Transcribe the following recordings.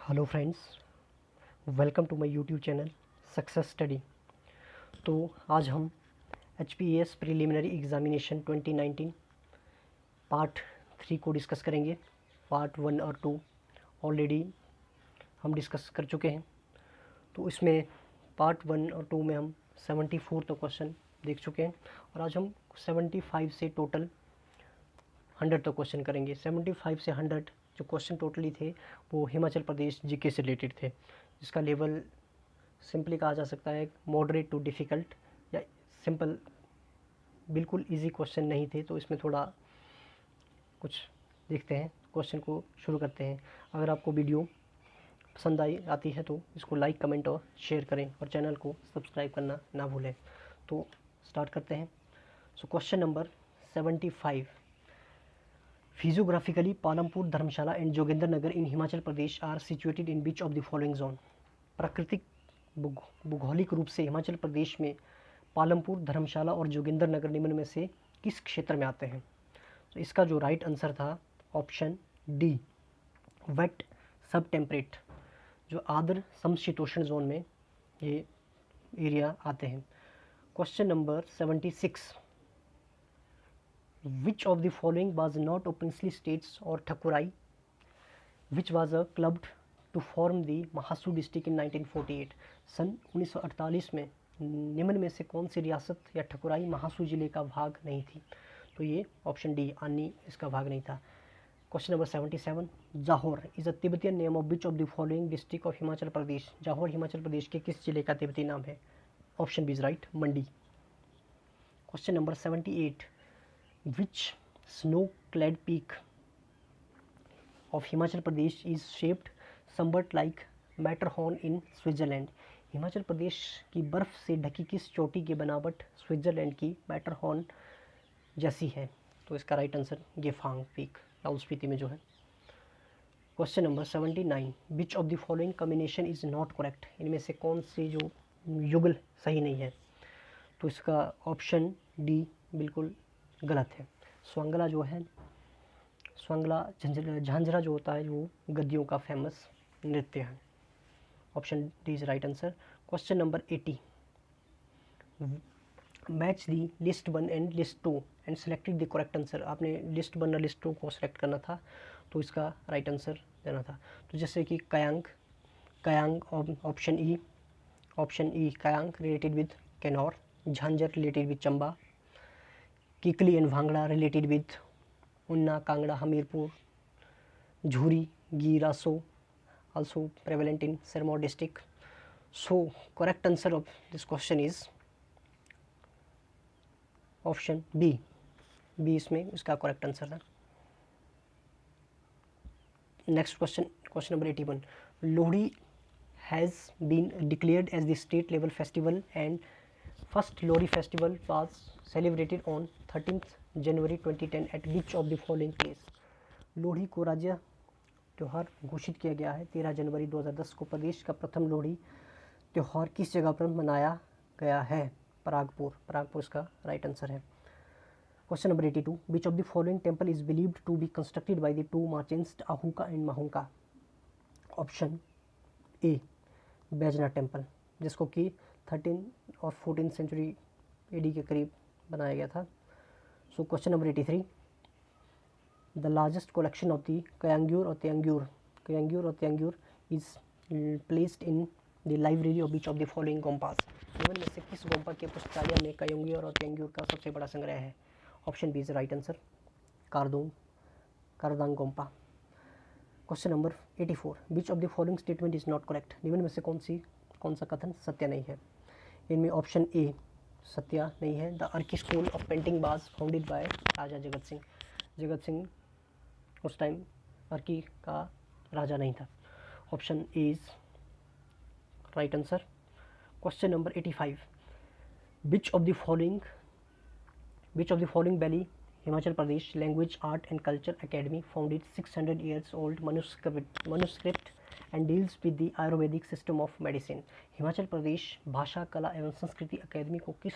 Hello friends, welcome to my YouTube channel success study. तो आज हम HPAS प्रिलिमिनरी एग्ज़ामिनेशन 2019 पार्ट 3 को discuss करेंगे। पार्ट 1 और 2 ऑलरेडी हम डिस्कस कर चुके हैं। तो इसमें पार्ट 1 और 2 में हम 74 तो क्वेश्चन देख चुके हैं और आज हम 75 से टोटल 100 तो क्वेश्चन करेंगे। 75 से 100 जो क्वेश्चन टोटली थे वो हिमाचल प्रदेश जीके से रिलेटेड थे, जिसका लेवल सिंपली कहा जा सकता है मॉडरेट टू डिफ़िकल्ट या सिंपल। बिल्कुल इजी क्वेश्चन नहीं थे, तो इसमें थोड़ा कुछ देखते हैं, क्वेश्चन को शुरू करते हैं। अगर आपको वीडियो पसंद आती है तो इसको लाइक, कमेंट और शेयर करें और चैनल को सब्सक्राइब करना ना भूलें। तो स्टार्ट करते हैं। So question number 75। Physiographically Palampur, Dharamshala and Jogindernagar in Himachal Pradesh are situated in which of the following zone. प्राकृतिक भूगोलिक रूप से हिमाचल प्रदेश में पालमपुर, धर्मशाला और जोगिंदरनगर निम्न में से किस क्षेत्र में आते हैं? तो इसका जो राइट आंसर था ऑप्शन डी, वेट सब टेम्परेट, जो आर्द्र समशीतोष्ण जोन में ये एरिया आते हैं। Question number 76। Which of the following was not openly states or Thakurai, which was clubbed to form the Mahasu district in 1948? सन 1948 में निम्न में से कौन सी रियासत या ठकुराई महासू जिले का भाग नहीं थी? तो ये ऑप्शन डी, आनी इसका भाग नहीं था। Question number 77। Zahor is a Tibetan name of which of the following district of Himachal Pradesh? Zahor Himachal Pradesh के किस जिले का तिब्बती नाम है? Option B is right, Mandi. Question number 78। Which snow-clad peak of Himachal Pradesh is shaped somewhat like Matterhorn in Switzerland? Himachal Pradesh की बर्फ से ढकी किस चोटी की बनावट स्विट्ज़रलैंड की मैटरहॉर्न जैसी है? तो इसका right answer Gephang peak, Lahaul Spiti में जो है। Question number 79। Which of the following combination is not correct? इनमें से कौन से जो युगल सही नहीं है? तो इसका ऑप्शन डी बिल्कुल गलत है। स्वांगला जो है, स्वांगला झांझरा जो होता है वो गद्दियों का फेमस नृत्य है। Option D is right answer. Question number 80। Match the list 1 and list 2 and selected the correct answer. आपने लिस्ट 1 और लिस्ट 2 को सेलेक्ट करना था, तो इसका राइट आंसर देना था। तो जैसे कि Kayang, Kayang option E, option E Kayang related with Kinnaur, Jhanjhar related with Chamba, Kikli and Bhangra related with Una, Kangra, Hamirpur, Jhuri, गिरासो also prevalent in Sirmaur district. So correct answer of this question is option B. B इसमें इसका correct answer था। Next question, question number 81. Lohri has been declared as the state level festival and first Lohri festival was celebrated on 13th January 2010 at which of the following place? Lohri को राज्य त्यौहार घोषित किया गया है 13 जनवरी 2010 को। प्रदेश का प्रथम लोहड़ी त्यौहार किस जगह पर मनाया गया है? परागपुर, परागपुर इसका राइट आंसर है। Question number 82। Which of the following temple is believed to be constructed by the two merchants Ahuka and Mahuka? Option A Baijnath temple, जिसको कि 13 और 14 सेंचुरी एडी के करीब बनाया गया था। So question number 83। The largest collection of the Kangyur और Tangyur is placed in the library of which of the following gompas? निम्न में से किस गोम्पा के पुस्तकालय में कयांग्यूर और त्यांग्यूर का सबसे बड़ा संग्रह है? Option B is right answer, Kardang Gompa. Question number 84। Which of the following statement is not correct? निम्न में से कौन सा कथन सत्य नहीं है? इनमें ऑप्शन ए सत्य नहीं है। The Arki school of painting was founded by Raja Jagat Singh उस टाइम अर्की का राजा नहीं था। Option A is right answer. Question number 85। Which of the following valley Himachal Pradesh language art and culture academy founded 600 years old manuscript and deals with the Ayurvedic system of medicine? Himachal Pradesh भाषा, कला एवं संस्कृति अकेदमी को किस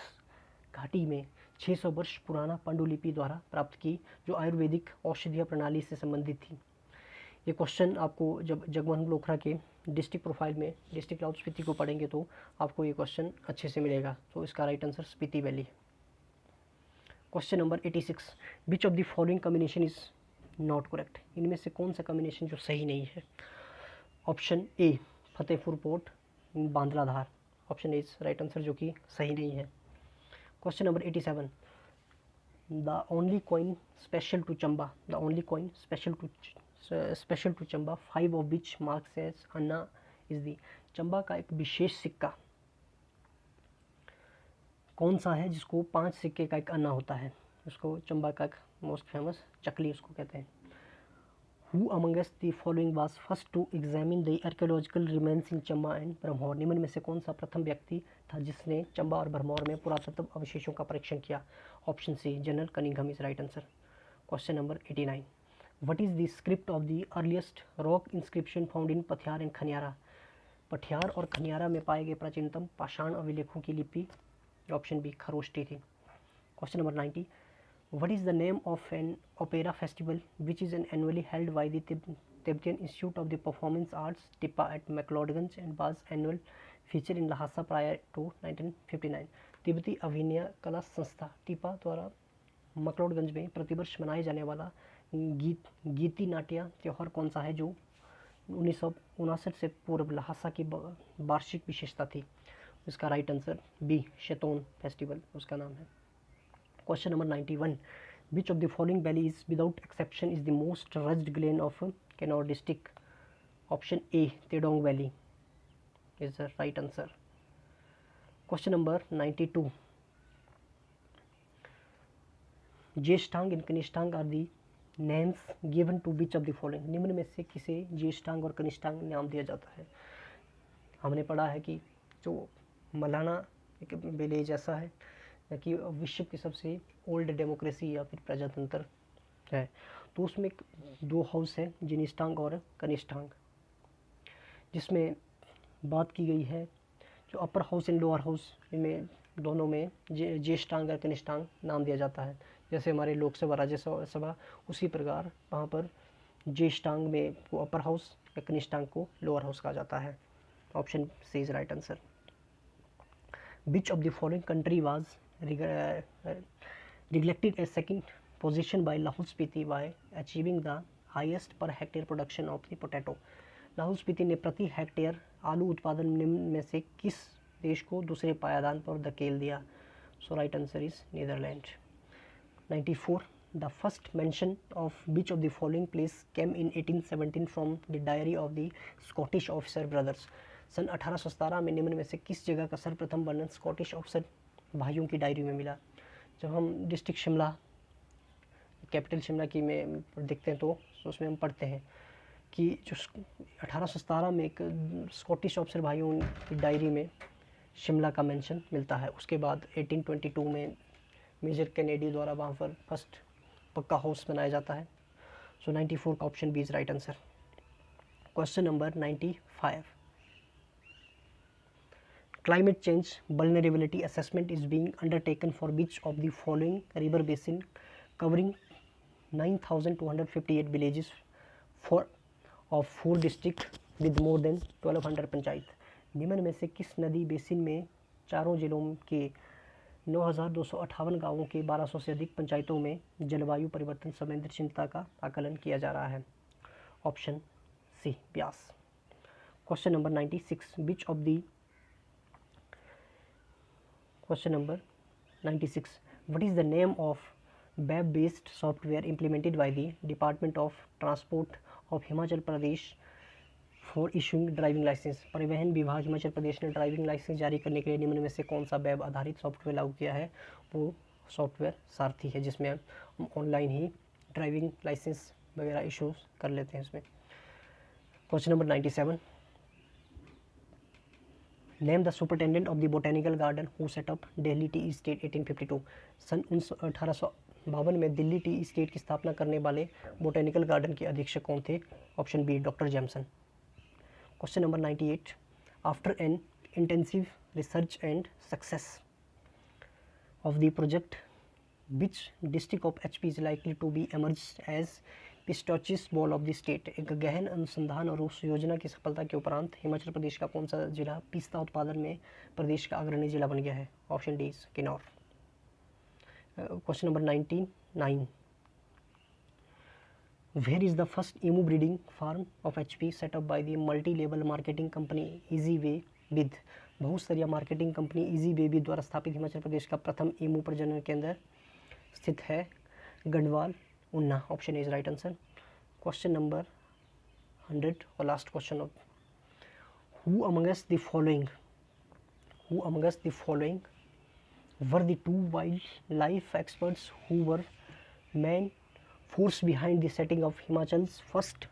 घाटी में 600 वर्ष पुराना पांडुलिपि द्वारा प्राप्त की जो आयुर्वेदिक औषधीय प्रणाली से संबंधित थी? ये क्वेश्चन आपको जब जगमोहन लोकरा के डिस्ट्रिक्ट प्रोफाइल में डिस्ट्रिक्ट लाहौल स्पीति को पढ़ेंगे तो आपको ये क्वेश्चन अच्छे से मिलेगा। तो इसका राइट आंसर स्पीति वैली है। Question number 86, which of the following combination is not correct, इनमें से कौन सा कम्बिनेशन जो सही नहीं है। Option A Fatehpur fort Bandradhar, option A is right answer जो कि सही नहीं है। Question number 87, the only coin special to Chamba, the only coin special to Chamba 5 of which marks as anna is the, Chamba का एक विशेष सिक्का कौन सा है जिसको 5 सिक्के का एक अन्ना होता है, उसको चंबा का एक मोस्ट फेमस चकली उसको कहते हैं। Who amongst the following was first to examine the archaeological remains in Chamba and Brahmaur, निम्न में से कौन सा प्रथम व्यक्ति था जिसने चंबा और ब्रह्मौर में पुरातत्व अवशेषों का परीक्षण किया। Option C General Cunningham is right answer. Question number 89, what is the script of the earliest rock inscription found in Pathiyar and Khaniyara, Pathiyar और खनियारा में पाए गए प्राचीनतम पाषाण अभिलेखों की लिपि। ऑप्शन बी खरोष्टी थी। Question number 90, what is the name of an opera festival which is annually held by the Tibetan Institute of the Performing Arts TIPA at McLeodganj and was annual feature in Lhasa prior to 1959, तिब्बती अभिनय कला संस्था टिपा द्वारा मकलोडगंज में प्रतिवर्ष मनाए जाने वाला गीति नाट्य त्यौहार कौन सा है जो 1959 से पूर्व लहासा की वार्षिक विशेषता थी। इसका राइट आंसर बी शेतोन फेस्टिवल उसका नाम है। Question number 91, which of the following valley is without exception is the most rugged glen of Kannauр district? Option A Tedong Valley is the right answer. Question number 92, Jeshthang and Kanishthang are the names given to which of the following, निम्न में से किसे ज्येष्ठांग और कनिष्ठांग नाम दिया जाता है। हमने पढ़ा है कि जो मलाना एक विलेज ऐसा है कि विश्व की सबसे ओल्ड डेमोक्रेसी या फिर प्रजातंत्र है, तो उसमें 2 हाउस है जिनिष्ठांग और कनिष्ठांग, जिसमें बात की गई है जो upper house and lower house में दोनों में ज्येष्ठांग और कनिष्ठांग नाम दिया जाता है। जैसे हमारे लोकसभा राज्यसभा उसी प्रकार वहाँ पर ज्येष्ठांग में को अपर हाउस या कनिष्ठांग को लोअर हाउस कहा जाता है। Option C is right answer. Which of the following country was neglected a second position by Lahul Spiti by achieving the highest per hectare production of the potato, Lahaul Spiti ने प्रति hectare आलू उत्पादन निम्न में से किस देश को दूसरे पायदान पर धकेल दिया। So right answer is Netherland. 94, the first mention of which of the following place came in 1817 from the diary of the Scottish officer brothers, सन 1817 में निम्न में से किस जगह का सर्वप्रथम वर्णन स्कॉटिश ऑफिसर भाइयों की डायरी में मिला। जब हम डिस्ट्रिक्ट शिमला कैपिटल शिमला की में देखते हैं तो उसमें हम पढ़ते हैं कि जो 1817 में एक स्कॉटिश ऑफिसर भाइयों की डायरी में शिमला का मेंशन मिलता है। उसके बाद 1822 में मेजर कैनेडी द्वारा वहाँ पर फर्स्ट पक्का हाउस बनाया जाता है। सो 94 का option B is right answer. Question number 95, climate change vulnerability assessment is being undertaken for which of the following river basin covering 9,258 villages of 4 districts with more than 1200 panchayat, निम्न में से किस नदी बेसिन में चारों जिलों के 9,258 गांवों के 1200 से अधिक पंचायतों में जलवायु परिवर्तन संवेदनशीलता का आकलन किया जा रहा है। Option C Beas. Question number 96, which of the Question number 96, what is the name of web based software implemented by the Department of Transport of Himachal Pradesh for issuing driving license? परिवहन विभाग हिमाचल प्रदेश ने ड्राइविंग लाइसेंस जारी करने के लिए निम्न में से कौन सा वेब आधारित सॉफ्टवेयर लागू किया है। वो सॉफ्टवेयर सारथी है, जिसमें हम ऑनलाइन ही ड्राइविंग लाइसेंस वगैरह इशू कर लेते हैं इसमें। Question number 97, name the superintendent of the botanical garden who set up Delhi T state 1852, सन 1852 में दिल्ली टी स्टेट की स्थापना करने वाले बोटेनिकल गार्डन के अधीक्षक कौन थे। Option B doctor Jameson. Question number 98, after an intensive research and success of the project which district of HP is likely to be emerge as pistachios bowl of the state. एक गहन अनुसंधान और उस योजना की सफलता के उपरांत हिमाचल प्रदेश का कौन सा जिला पिस्ता उत्पादन में प्रदेश का अग्रणी जिला बन गया है? Option D is Kinnaur. Question number 99। Where is the first emu breeding farm of HP set up by the multi-level marketing company EasyWay with? बहुस्तरीय मार्केटिंग कंपनी EasyWay with द्वारा स्थापित हिमाचल प्रदेश का प्रथम emu प्रजनन केंद्र स्थित है? गढ़वाल, उन्ना। Option is right answer. Question number 100 और last question of who Among Us the following were the two wildlife experts who were main force behind the setting of Himachal's first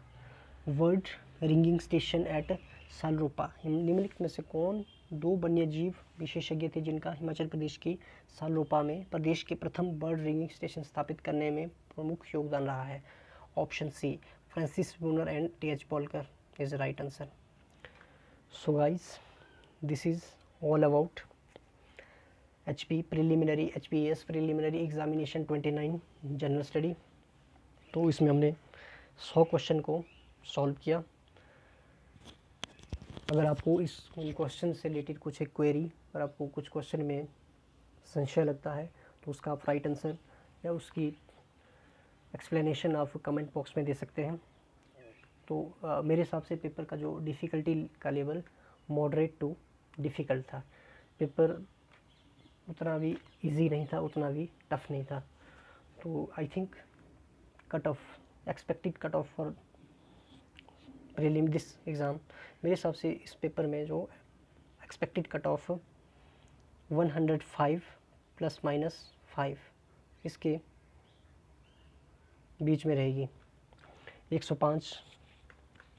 bird ringing station at सालरोपा? निम्नलिखित में से कौन दो वन्यजीव विशेषज्ञ थे जिनका हिमाचल प्रदेश की सालरोपा में प्रदेश के प्रथम बर्ड रिंगिंग स्टेशन स्थापित करने में प्रमुख योगदान रहा है? Option C Francis Brunner and T H. Balker is right answer. So guys, this is all about HPAS preliminary examination 29 general study. तो इसमें हमने 100 क्वेश्चन को सॉल्व किया। अगर आपको इस क्वेश्चन से रिलेटेड कुछ एक क्वेरी, अगर आपको कुछ क्वेश्चन में संशय लगता है तो उसका आप राइट आंसर या उसकी एक्सप्लेनेशन आप कमेंट बॉक्स में दे सकते हैं। तो मेरे हिसाब से पेपर का जो डिफ़िकल्टी का लेवल मॉडरेट टू डिफ़िकल्ट था। पेपर उतना भी इजी नहीं था, उतना भी टफ नहीं था। तो I think expected cut off for prelim this exam, मेरे हिसाब से इस पेपर में जो एक्सपेक्टेड कट ऑफ 105 ±5 इसके बीच में रहेगी। 105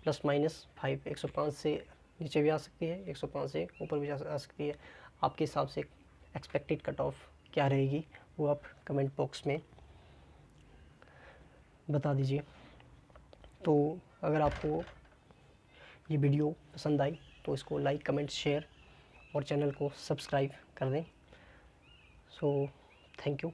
±5, 105 से नीचे भी आ सकती है, 105 से ऊपर भी आ सकती है। आपके हिसाब से एक्सपेक्टेड कट ऑफ क्या रहेगी वो आप कमेंट बॉक्स में बता दीजिए। तो अगर आपको ये वीडियो पसंद आई तो इसको लाइक, कमेंट, शेयर और चैनल को सब्सक्राइब कर दें। So thank you.